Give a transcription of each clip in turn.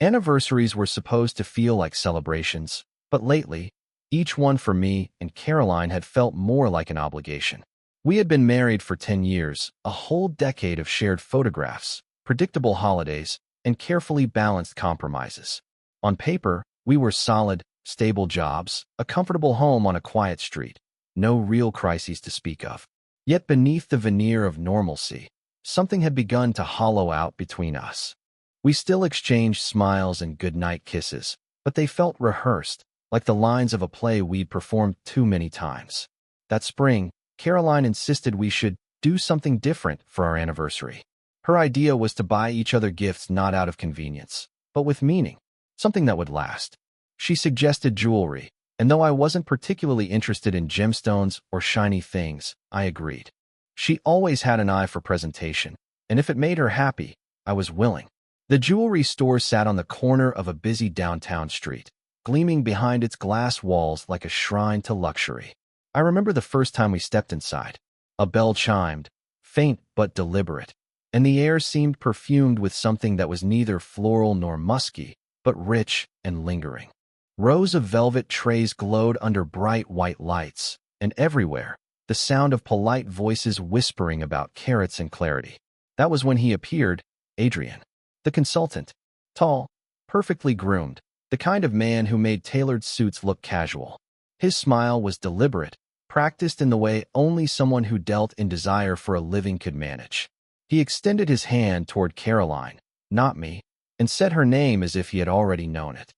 Anniversaries were supposed to feel like celebrations, but lately, each one for me and Caroline had felt more like an obligation. We had been married for 10 years, a whole decade of shared photographs, predictable holidays, and carefully balanced compromises. On paper, we were solid, stable jobs, a comfortable home on a quiet street, no real crises to speak of. Yet beneath the veneer of normalcy, something had begun to hollow out between us. We still exchanged smiles and goodnight kisses, but they felt rehearsed, like the lines of a play we'd performed too many times. That spring, Caroline insisted we should do something different for our anniversary. Her idea was to buy each other gifts not out of convenience, but with meaning, something that would last. She suggested jewelry, and though I wasn't particularly interested in gemstones or shiny things, I agreed. She always had an eye for presentation, and if it made her happy, I was willing. The jewelry store sat on the corner of a busy downtown street, gleaming behind its glass walls like a shrine to luxury. I remember the first time we stepped inside. A bell chimed, faint but deliberate, and the air seemed perfumed with something that was neither floral nor musky, but rich and lingering. Rows of velvet trays glowed under bright white lights, and everywhere, the sound of polite voices whispering about carats and clarity. That was when he appeared, Adrian, the consultant. Tall, perfectly groomed, the kind of man who made tailored suits look casual. His smile was deliberate, practiced in the way only someone who dealt in desire for a living could manage. He extended his hand toward Caroline, not me, and said her name as if he had already known it.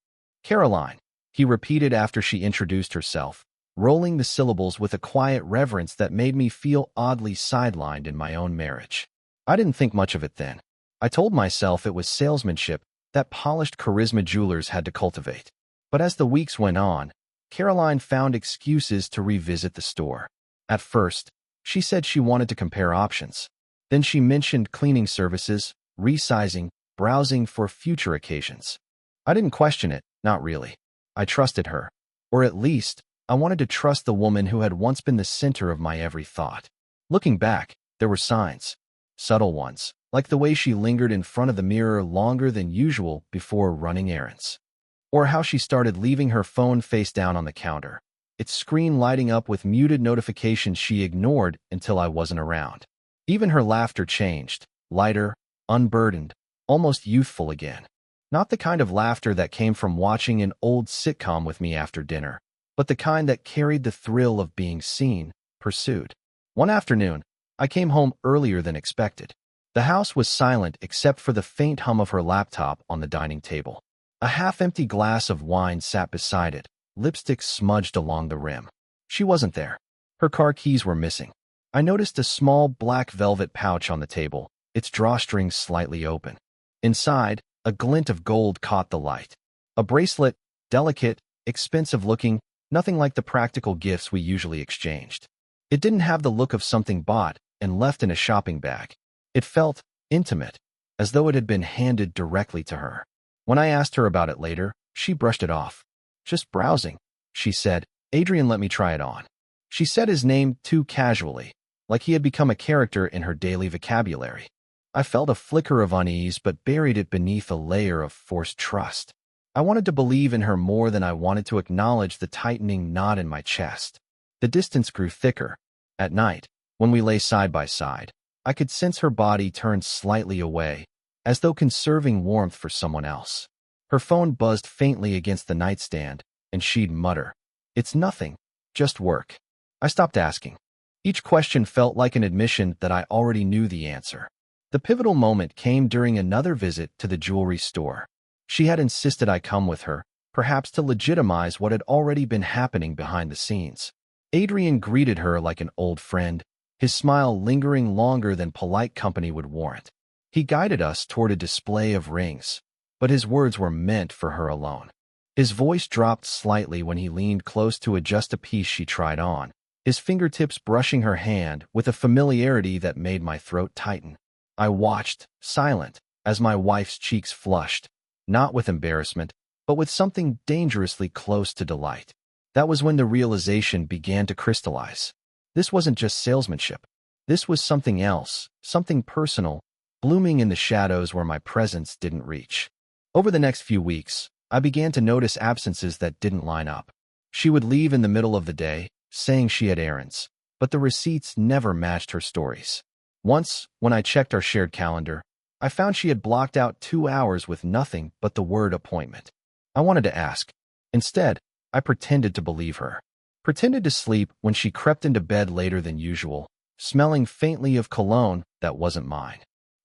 Caroline, he repeated after she introduced herself, rolling the syllables with a quiet reverence that made me feel oddly sidelined in my own marriage. I didn't think much of it then. I told myself it was salesmanship that polished charisma jewelers had to cultivate. But as the weeks went on, Caroline found excuses to revisit the store. At first, she said she wanted to compare options. Then she mentioned cleaning services, resizing, browsing for future occasions. I didn't question it, not really. I trusted her. Or at least, I wanted to trust the woman who had once been the center of my every thought. Looking back, there were signs. Subtle ones, like the way she lingered in front of the mirror longer than usual before running errands. Or how she started leaving her phone face down on the counter, its screen lighting up with muted notifications she ignored until I wasn't around. Even her laughter changed, lighter, unburdened, almost youthful again. Not the kind of laughter that came from watching an old sitcom with me after dinner, but the kind that carried the thrill of being seen, pursued. One afternoon, I came home earlier than expected. The house was silent except for the faint hum of her laptop on the dining table. A half-empty glass of wine sat beside it, lipstick smudged along the rim. She wasn't there. Her car keys were missing. I noticed a small black velvet pouch on the table, its drawstrings slightly open. Inside, a glint of gold caught the light. A bracelet, delicate, expensive-looking, nothing like the practical gifts we usually exchanged. It didn't have the look of something bought and left in a shopping bag. It felt intimate, as though it had been handed directly to her. When I asked her about it later, she brushed it off. Just browsing, she said. Adrian let me try it on. She said his name too casually, like he had become a character in her daily vocabulary. I felt a flicker of unease but buried it beneath a layer of forced trust. I wanted to believe in her more than I wanted to acknowledge the tightening knot in my chest. The distance grew thicker. At night, when we lay side by side, I could sense her body turn slightly away, as though conserving warmth for someone else. Her phone buzzed faintly against the nightstand, and she'd mutter, "It's nothing, just work." I stopped asking. Each question felt like an admission that I already knew the answer. The pivotal moment came during another visit to the jewelry store. She had insisted I come with her, perhaps to legitimize what had already been happening behind the scenes. Adrian greeted her like an old friend, his smile lingering longer than polite company would warrant. He guided us toward a display of rings, but his words were meant for her alone. His voice dropped slightly when he leaned close to adjust a piece she tried on, his fingertips brushing her hand with a familiarity that made my throat tighten. I watched, silent, as my wife's cheeks flushed, not with embarrassment, but with something dangerously close to delight. That was when the realization began to crystallize. This wasn't just salesmanship. This was something else, something personal, blooming in the shadows where my presence didn't reach. Over the next few weeks, I began to notice absences that didn't line up. She would leave in the middle of the day, saying she had errands, but the receipts never matched her stories. Once, when I checked our shared calendar, I found she had blocked out 2 hours with nothing but the word appointment. I wanted to ask. Instead, I pretended to believe her. Pretended to sleep when she crept into bed later than usual, smelling faintly of cologne that wasn't mine.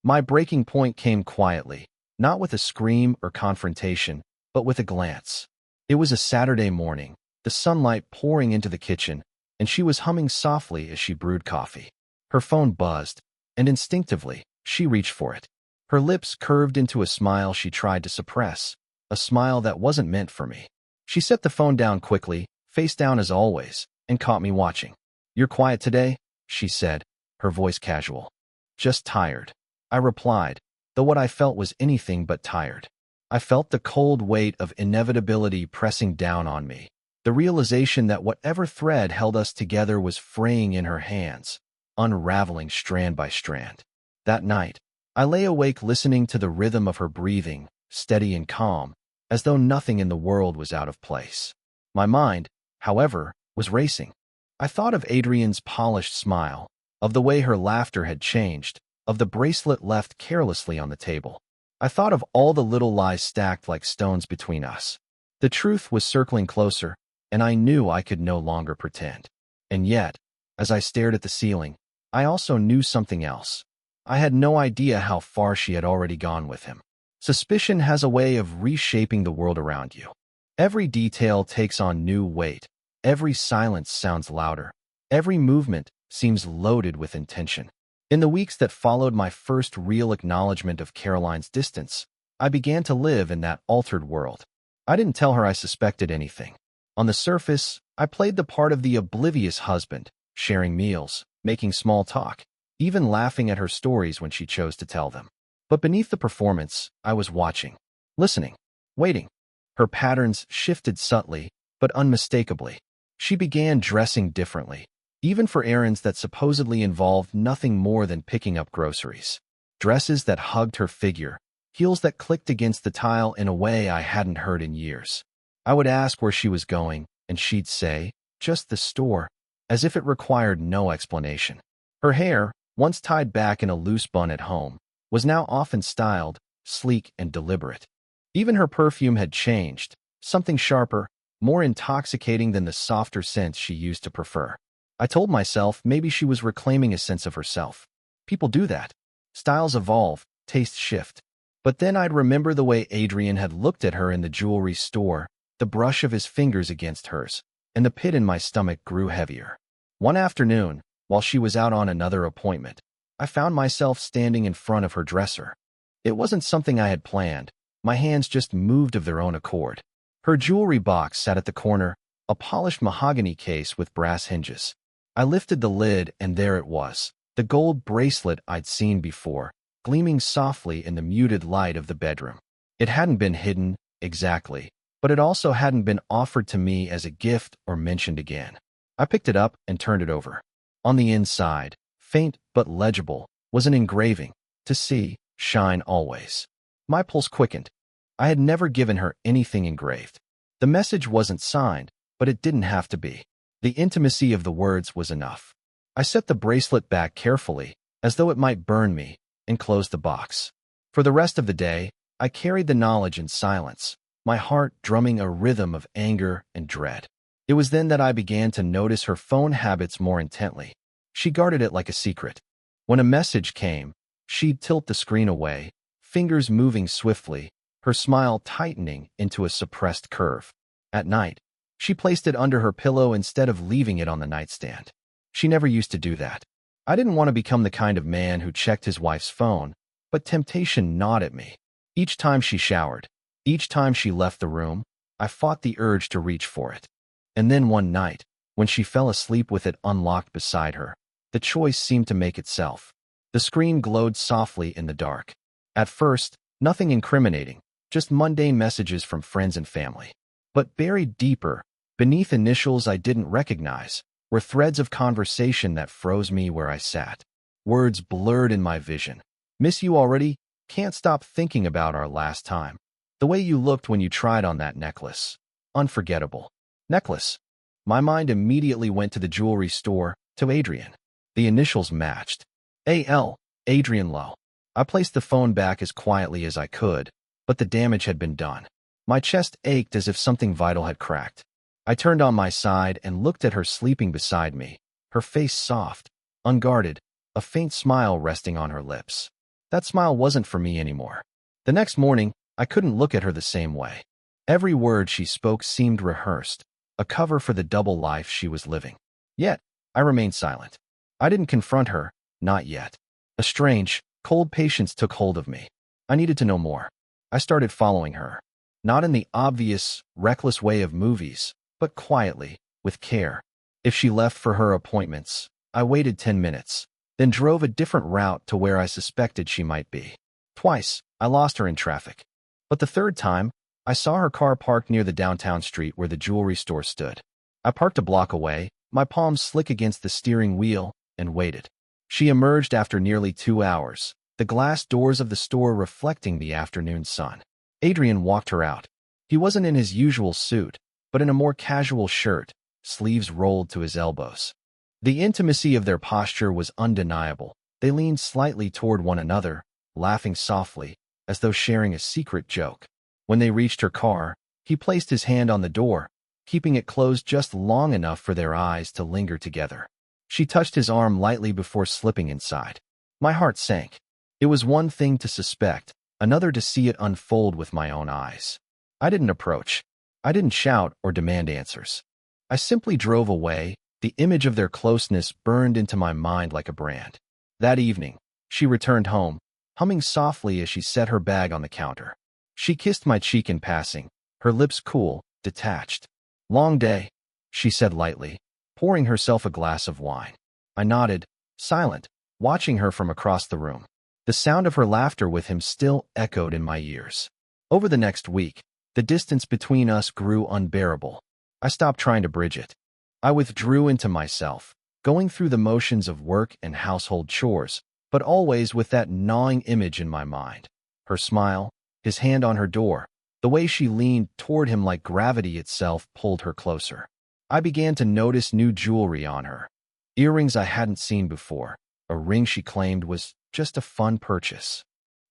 My breaking point came quietly, not with a scream or confrontation, but with a glance. It was a Saturday morning, the sunlight pouring into the kitchen, and she was humming softly as she brewed coffee. Her phone buzzed, and instinctively, she reached for it. Her lips curved into a smile she tried to suppress, a smile that wasn't meant for me. She set the phone down quickly, face down as always, and caught me watching. "You're quiet today?" she said, her voice casual. "Just tired," I replied, though what I felt was anything but tired. I felt the cold weight of inevitability pressing down on me, the realization that whatever thread held us together was fraying in her hands, unraveling strand by strand. That night, I lay awake listening to the rhythm of her breathing, steady and calm, as though nothing in the world was out of place. My mind, however, was racing. I thought of Adrian's polished smile, of the way her laughter had changed, of the bracelet left carelessly on the table. I thought of all the little lies stacked like stones between us. The truth was circling closer, and I knew I could no longer pretend. And yet, as I stared at the ceiling, I also knew something else. I had no idea how far she had already gone with him. Suspicion has a way of reshaping the world around you. Every detail takes on new weight. Every silence sounds louder. Every movement seems loaded with intention. In the weeks that followed my first real acknowledgement of Caroline's distance, I began to live in that altered world. I didn't tell her I suspected anything. On the surface, I played the part of the oblivious husband, sharing meals, making small talk, even laughing at her stories when she chose to tell them. But beneath the performance, I was watching, listening, waiting. Her patterns shifted subtly, but unmistakably. She began dressing differently, even for errands that supposedly involved nothing more than picking up groceries. Dresses that hugged her figure, heels that clicked against the tile in a way I hadn't heard in years. I would ask where she was going, and she'd say, "Just the store," as if it required no explanation. Her hair, once tied back in a loose bun at home, was now often styled, sleek and deliberate. Even her perfume had changed, something sharper, more intoxicating than the softer scents she used to prefer. I told myself maybe she was reclaiming a sense of herself. People do that. Styles evolve, tastes shift. But then I'd remember the way Adrian had looked at her in the jewelry store, the brush of his fingers against hers, and the pit in my stomach grew heavier. One afternoon, while she was out on another appointment, I found myself standing in front of her dresser. It wasn't something I had planned. My hands just moved of their own accord. Her jewelry box sat at the corner, a polished mahogany case with brass hinges. I lifted the lid, and there it was, the gold bracelet I'd seen before, gleaming softly in the muted light of the bedroom. It hadn't been hidden, exactly, but it also hadn't been offered to me as a gift or mentioned again. I picked it up and turned it over. On the inside, faint but legible, was an engraving, "To see, shine always." My pulse quickened. I had never given her anything engraved. The message wasn't signed, but it didn't have to be. The intimacy of the words was enough. I set the bracelet back carefully, as though it might burn me, and closed the box. For the rest of the day, I carried the knowledge in silence, my heart drumming a rhythm of anger and dread. It was then that I began to notice her phone habits more intently. She guarded it like a secret. When a message came, she'd tilt the screen away, fingers moving swiftly, her smile tightening into a suppressed curve. At night, she placed it under her pillow instead of leaving it on the nightstand. She never used to do that. I didn't want to become the kind of man who checked his wife's phone, but temptation gnawed at me. Each time she showered, each time she left the room, I fought the urge to reach for it. And then one night, when she fell asleep with it unlocked beside her, the choice seemed to make itself. The screen glowed softly in the dark. At first, nothing incriminating, just mundane messages from friends and family. But buried deeper, beneath initials I didn't recognize, were threads of conversation that froze me where I sat. Words blurred in my vision. "Miss you already? Can't stop thinking about our last time." The way you looked when you tried on that necklace. Unforgettable. Necklace. My mind immediately went to the jewelry store, to Adrian. The initials matched. A.L. Adrian Lowe. I placed the phone back as quietly as I could, but the damage had been done. My chest ached as if something vital had cracked. I turned on my side and looked at her sleeping beside me, her face soft, unguarded, a faint smile resting on her lips. That smile wasn't for me anymore. The next morning, I couldn't look at her the same way. Every word she spoke seemed rehearsed, a cover for the double life she was living. Yet, I remained silent. I didn't confront her, not yet. A strange, cold patience took hold of me. I needed to know more. I started following her. Not in the obvious, reckless way of movies, but quietly, with care. If she left for her appointments, I waited 10 minutes, then drove a different route to where I suspected she might be. Twice, I lost her in traffic. But the third time, I saw her car parked near the downtown street where the jewelry store stood. I parked a block away, my palms slick against the steering wheel, and waited. She emerged after nearly 2 hours, the glass doors of the store reflecting the afternoon sun. Adrian walked her out. He wasn't in his usual suit, but in a more casual shirt, sleeves rolled to his elbows. The intimacy of their posture was undeniable. They leaned slightly toward one another, laughing softly, as though sharing a secret joke. When they reached her car, he placed his hand on the door, keeping it closed just long enough for their eyes to linger together. She touched his arm lightly before slipping inside. My heart sank. It was one thing to suspect, another to see it unfold with my own eyes. I didn't approach. I didn't shout or demand answers. I simply drove away. The image of their closeness burned into my mind like a brand. That evening, she returned home, humming softly as she set her bag on the counter. She kissed my cheek in passing, her lips cool, detached. "Long day," she said lightly, pouring herself a glass of wine. I nodded, silent, watching her from across the room. The sound of her laughter with him still echoed in my ears. Over the next week, the distance between us grew unbearable. I stopped trying to bridge it. I withdrew into myself, going through the motions of work and household chores, but always with that gnawing image in my mind. Her smile, his hand on her door, the way she leaned toward him like gravity itself pulled her closer. I began to notice new jewelry on her. Earrings I hadn't seen before, a ring she claimed was just a fun purchase.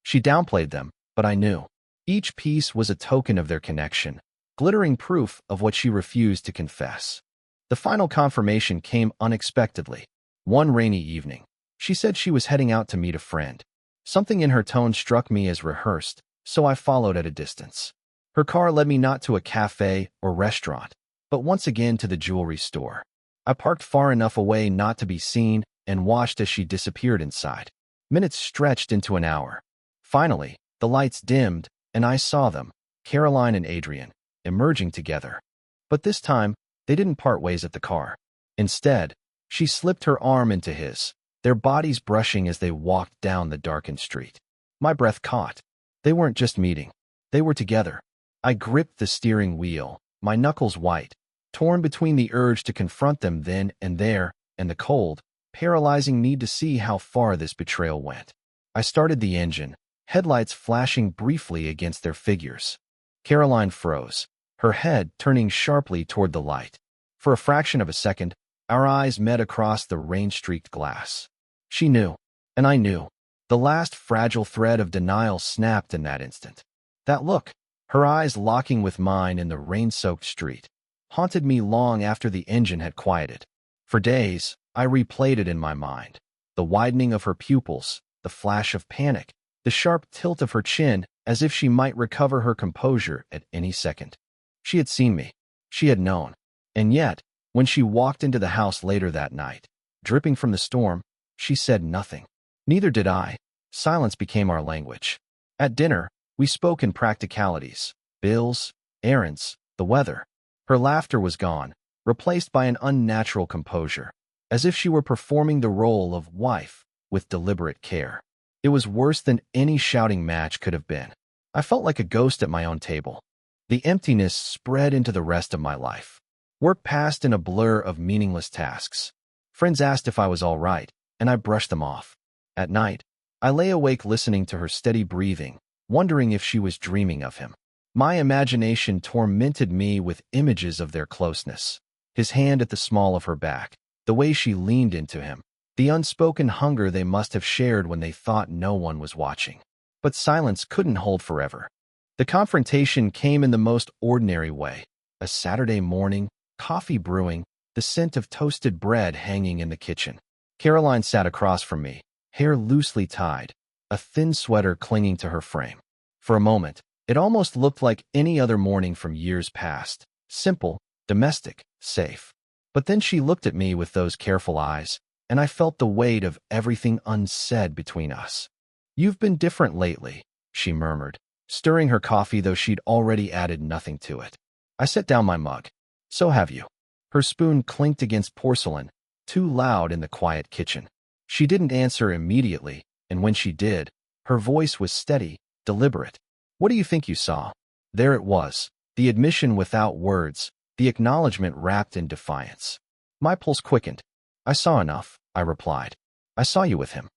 She downplayed them, but I knew. Each piece was a token of their connection, glittering proof of what she refused to confess. The final confirmation came unexpectedly. One rainy evening, she said she was heading out to meet a friend. Something in her tone struck me as rehearsed, so I followed at a distance. Her car led me not to a cafe or restaurant, but once again to the jewelry store. I parked far enough away not to be seen and watched as she disappeared inside. Minutes stretched into an hour. Finally, the lights dimmed, and I saw them, Caroline and Adrian, emerging together. But this time, they didn't part ways at the car. Instead, she slipped her arm into his, their bodies brushing as they walked down the darkened street. My breath caught. They weren't just meeting. They were together. I gripped the steering wheel, my knuckles white, torn between the urge to confront them then and there, and the cold, paralyzing need to see how far this betrayal went. I started the engine, headlights flashing briefly against their figures. Caroline froze, her head turning sharply toward the light. For a fraction of a second, our eyes met across the rain-streaked glass. She knew, and I knew. The last fragile thread of denial snapped in that instant. That look, her eyes locking with mine in the rain-soaked street, haunted me long after the engine had quieted. For days, I replayed it in my mind. The widening of her pupils, the flash of panic, the sharp tilt of her chin as if she might recover her composure at any second. She had seen me. She had known. And yet, when she walked into the house later that night, dripping from the storm, she said nothing. Neither did I. Silence became our language. At dinner, we spoke in practicalities, bills, errands, the weather. Her laughter was gone, replaced by an unnatural composure, as if she were performing the role of wife with deliberate care. It was worse than any shouting match could have been. I felt like a ghost at my own table. The emptiness spread into the rest of my life. Work passed in a blur of meaningless tasks. Friends asked if I was all right, and I brushed them off. At night, I lay awake listening to her steady breathing, wondering if she was dreaming of him. My imagination tormented me with images of their closeness. His hand at the small of her back, the way she leaned into him, the unspoken hunger they must have shared when they thought no one was watching. But silence couldn't hold forever. The confrontation came in the most ordinary way. A Saturday morning, coffee brewing, the scent of toasted bread hanging in the kitchen. Caroline sat across from me, hair loosely tied, a thin sweater clinging to her frame. For a moment, it almost looked like any other morning from years past. Simple, domestic, safe. But then she looked at me with those careful eyes, and I felt the weight of everything unsaid between us. "You've been different lately," she murmured, stirring her coffee though she'd already added nothing to it. I set down my mug. "So have you." Her spoon clinked against porcelain, too loud in the quiet kitchen. She didn't answer immediately, and when she did, her voice was steady, deliberate. "What do you think you saw?" There it was, the admission without words, the acknowledgement wrapped in defiance. My pulse quickened. "I saw enough," I replied. "I saw you with him."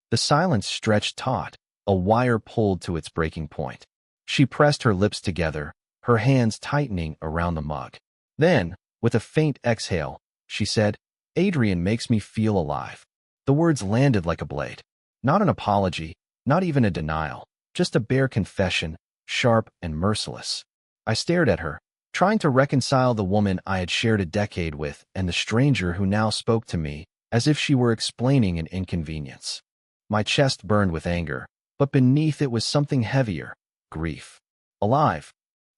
The silence stretched taut, a wire pulled to its breaking point. She pressed her lips together, her hands tightening around the mug. Then, with a faint exhale, she said, "Adrian makes me feel alive." The words landed like a blade. Not an apology, not even a denial, just a bare confession, sharp and merciless. I stared at her, trying to reconcile the woman I had shared a decade with and the stranger who now spoke to me as if she were explaining an inconvenience. My chest burned with anger, but beneath it was something heavier, grief. "Alive,"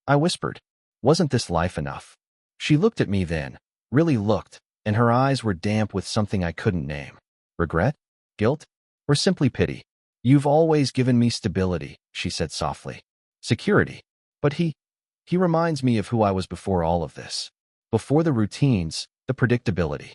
I whispered. "Wasn't this life enough?" She looked at me then, really looked, and her eyes were damp with something I couldn't name. Regret? Guilt? Or simply pity? "You've always given me stability," she said softly. "Security. But he reminds me of who I was before all of this. Before the routines, the predictability."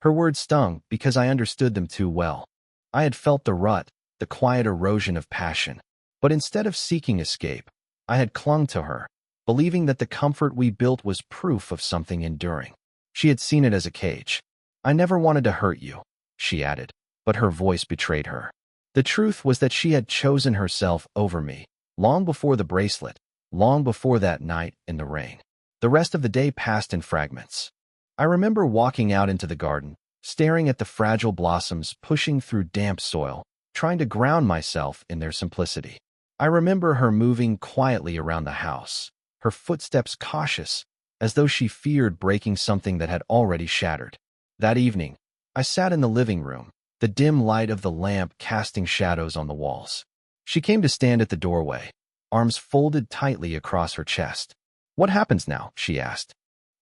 Her words stung because I understood them too well. I had felt the rut, the quiet erosion of passion. But instead of seeking escape, I had clung to her, believing that the comfort we built was proof of something enduring. She had seen it as a cage. "I never wanted to hurt you," she added, but her voice betrayed her. The truth was that she had chosen herself over me, long before the bracelet, long before that night in the rain. The rest of the day passed in fragments. I remember walking out into the garden, staring at the fragile blossoms pushing through damp soil, trying to ground myself in their simplicity. I remember her moving quietly around the house, her footsteps cautious, as though she feared breaking something that had already shattered. That evening, I sat in the living room, the dim light of the lamp casting shadows on the walls. She came to stand at the doorway, arms folded tightly across her chest. "What happens now?" she asked.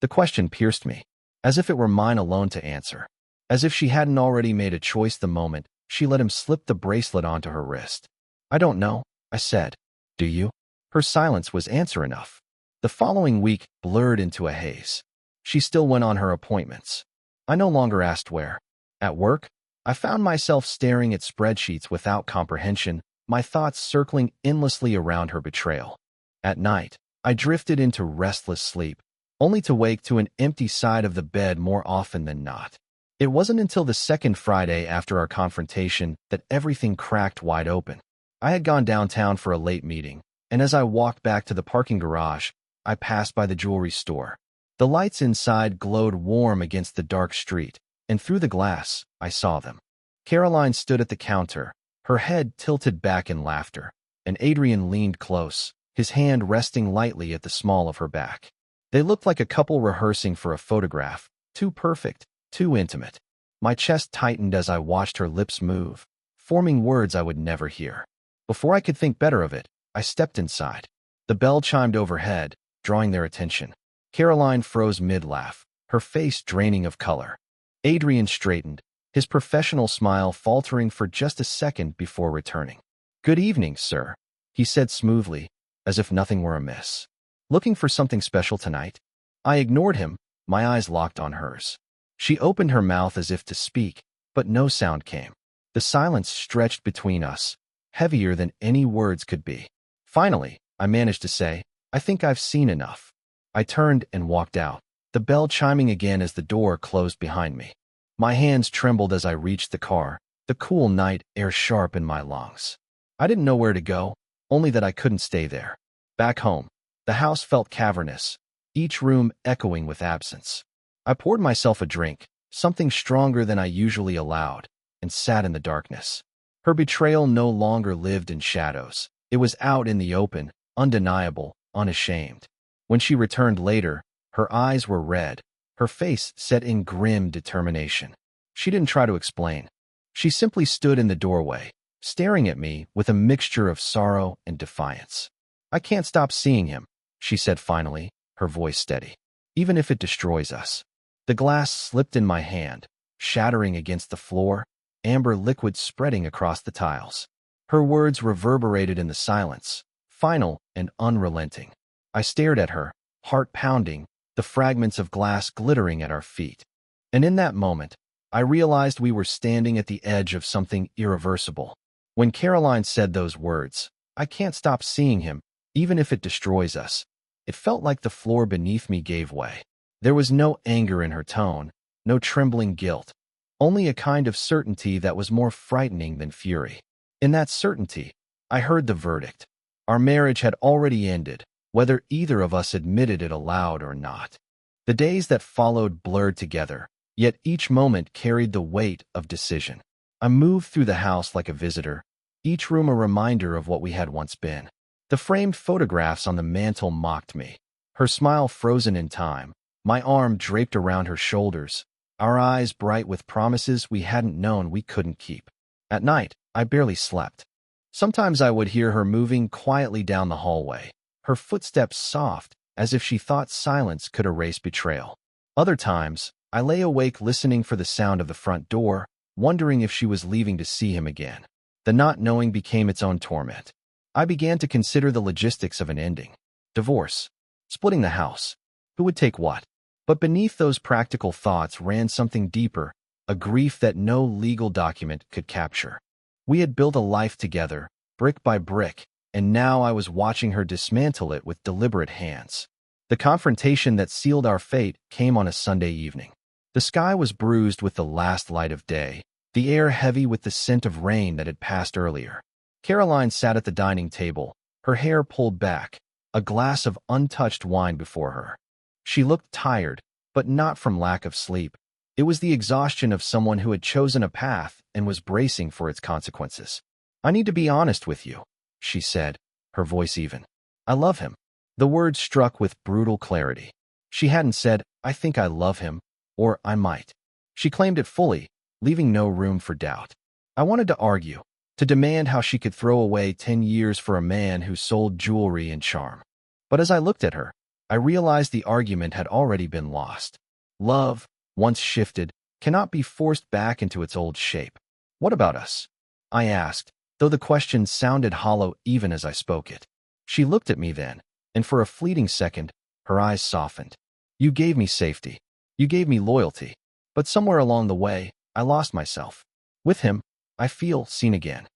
The question pierced me, as if it were mine alone to answer. As if she hadn't already made a choice the moment she let him slip the bracelet onto her wrist. "I don't know," I said. "Do you?" Her silence was answer enough. The following week blurred into a haze. She still went on her appointments. I no longer asked where. At work, I found myself staring at spreadsheets without comprehension, my thoughts circling endlessly around her betrayal. At night, I drifted into restless sleep, only to wake to an empty side of the bed more often than not. It wasn't until the second Friday after our confrontation that everything cracked wide open. I had gone downtown for a late meeting, and as I walked back to the parking garage, I passed by the jewelry store. The lights inside glowed warm against the dark street, and through the glass, I saw them. Caroline stood at the counter, her head tilted back in laughter, and Adrian leaned close, his hand resting lightly at the small of her back. They looked like a couple rehearsing for a photograph, too perfect, too intimate. My chest tightened as I watched her lips move, forming words I would never hear. Before I could think better of it, I stepped inside. The bell chimed overhead, drawing their attention. Caroline froze mid-laugh, her face draining of color. Adrian straightened, his professional smile faltering for just a second before returning. "Good evening, sir," he said smoothly, as if nothing were amiss. "Looking for something special tonight?" I ignored him, my eyes locked on hers. She opened her mouth as if to speak, but no sound came. The silence stretched between us, heavier than any words could be. Finally, I managed to say, "I think I've seen enough." I turned and walked out, the bell chiming again as the door closed behind me. My hands trembled as I reached the car, the cool night air sharp in my lungs. I didn't know where to go, only that I couldn't stay there. Back home, The house felt cavernous, each room echoing with absence. I poured myself a drink, something stronger than I usually allowed, and sat in the darkness. Her betrayal no longer lived in shadows. It was out in the open, undeniable, unashamed. When she returned later, her eyes were red, her face set in grim determination. She didn't try to explain. She simply stood in the doorway, staring at me with a mixture of sorrow and defiance. "I can't stop seeing him," she said finally, her voice steady. "Even if it destroys us." The glass slipped in my hand, shattering against the floor, amber liquid spreading across the tiles. Her words reverberated in the silence, final and unrelenting. I stared at her, heart pounding, the fragments of glass glittering at our feet. And in that moment, I realized we were standing at the edge of something irreversible. When Caroline said those words, "I can't stop seeing him, even if it destroys us," it felt like the floor beneath me gave way. There was no anger in her tone, no trembling guilt, only a kind of certainty that was more frightening than fury. In that certainty, I heard the verdict. Our marriage had already ended, whether either of us admitted it aloud or not. The days that followed blurred together, yet each moment carried the weight of decision. I moved through the house like a visitor, each room a reminder of what we had once been. The framed photographs on the mantel mocked me, her smile frozen in time, my arm draped around her shoulders, our eyes bright with promises we hadn't known we couldn't keep. At night, I barely slept. Sometimes I would hear her moving quietly down the hallway, her footsteps soft, as if she thought silence could erase betrayal. Other times, I lay awake listening for the sound of the front door, wondering if she was leaving to see him again. The not knowing became its own torment. I began to consider the logistics of an ending. Divorce. Splitting the house. Who would take what? But beneath those practical thoughts ran something deeper, a grief that no legal document could capture. We had built a life together, brick by brick, and now I was watching her dismantle it with deliberate hands. The confrontation that sealed our fate came on a Sunday evening. The sky was bruised with the last light of day, the air heavy with the scent of rain that had passed earlier. Caroline sat at the dining table, her hair pulled back, a glass of untouched wine before her. She looked tired, but not from lack of sleep. It was the exhaustion of someone who had chosen a path and was bracing for its consequences. "I need to be honest with you," she said, her voice even. "I love him." The words struck with brutal clarity. She hadn't said, "I think I love him," or "I might." She claimed it fully, leaving no room for doubt. I wanted to argue, to demand how she could throw away 10 years for a man who sold jewelry and charm. But as I looked at her, I realized the argument had already been lost. Love, once shifted, cannot be forced back into its old shape. "What about us?" I asked, though the question sounded hollow even as I spoke it. She looked at me then, and for a fleeting second, her eyes softened. "You gave me safety. You gave me loyalty. But somewhere along the way, I lost myself. With him, I feel seen again."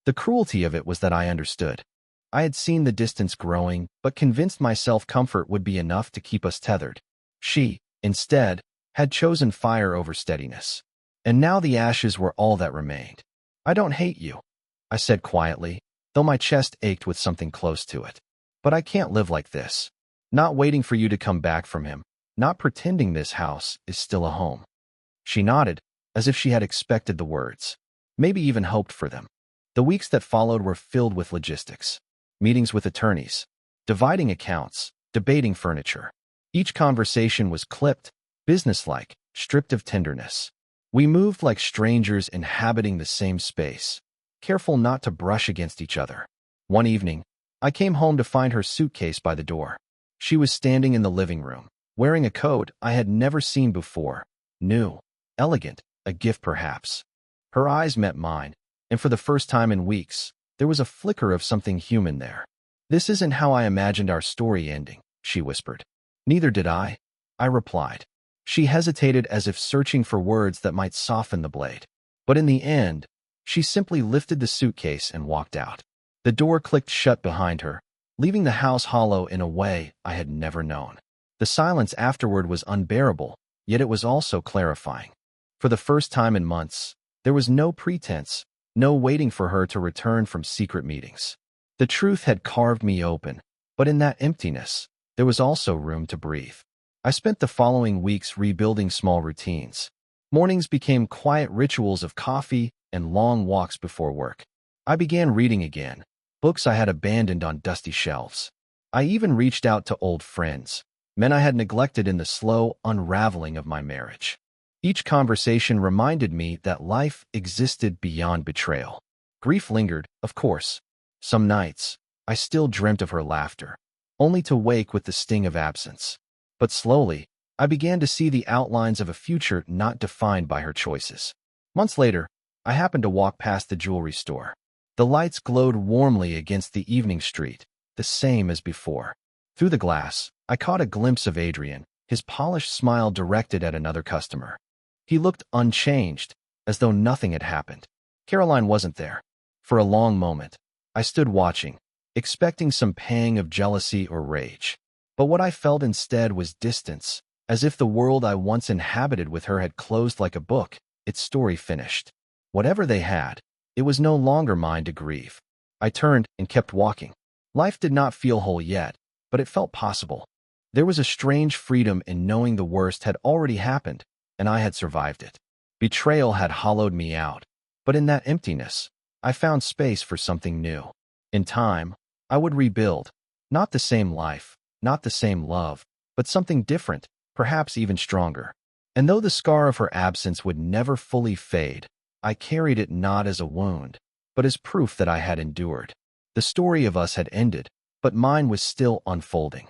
The cruelty of it was that I understood. I had seen the distance growing, but convinced myself comfort would be enough to keep us tethered. She, instead, had chosen fire over steadiness. And now the ashes were all that remained. "I don't hate you," I said quietly, though my chest ached with something close to it. "But I can't live like this. Not waiting for you to come back from him, not pretending this house is still a home." She nodded, as if she had expected the words, maybe even hoped for them. The weeks that followed were filled with logistics. Meetings with attorneys, dividing accounts, debating furniture. Each conversation was clipped, businesslike, stripped of tenderness. We moved like strangers inhabiting the same space, careful not to brush against each other. One evening, I came home to find her suitcase by the door. She was standing in the living room, wearing a coat I had never seen before, new, elegant, a gift perhaps. Her eyes met mine, and for the first time in weeks, there was a flicker of something human there. "This isn't how I imagined our story ending," she whispered. "Neither did I," I replied. She hesitated as if searching for words that might soften the blade. But in the end, she simply lifted the suitcase and walked out. The door clicked shut behind her, leaving the house hollow in a way I had never known. The silence afterward was unbearable, yet it was also clarifying. For the first time in months, there was no pretense, no waiting for her to return from secret meetings. The truth had carved me open, But in that emptiness, there was also room to breathe. I spent the following weeks rebuilding small routines. Mornings became quiet rituals of coffee and long walks before work. I began reading again, books I had abandoned on dusty shelves. I even reached out to old friends, men I had neglected in the slow unraveling of my marriage. Each conversation reminded me that life existed beyond betrayal. Grief lingered, of course. Some nights, I still dreamt of her laughter, only to wake with the sting of absence. But slowly, I began to see the outlines of a future not defined by her choices. Months later, I happened to walk past the jewelry store. The lights glowed warmly against the evening street, the same as before. Through the glass, I caught a glimpse of Adrian, his polished smile directed at another customer. He looked unchanged, as though nothing had happened. Caroline wasn't there. For a long moment, I stood watching, expecting some pang of jealousy or rage. But what I felt instead was distance, as if the world I once inhabited with her had closed like a book, its story finished. Whatever they had, it was no longer mine to grieve. I turned and kept walking. Life did not feel whole yet, but it felt possible. There was a strange freedom in knowing the worst had already happened, and I had survived it. Betrayal had hollowed me out, but in that emptiness, I found space for something new. In time, I would rebuild. Not the same life, not the same love, but something different, perhaps even stronger. And though the scar of her absence would never fully fade, I carried it not as a wound, but as proof that I had endured. The story of us had ended, but mine was still unfolding.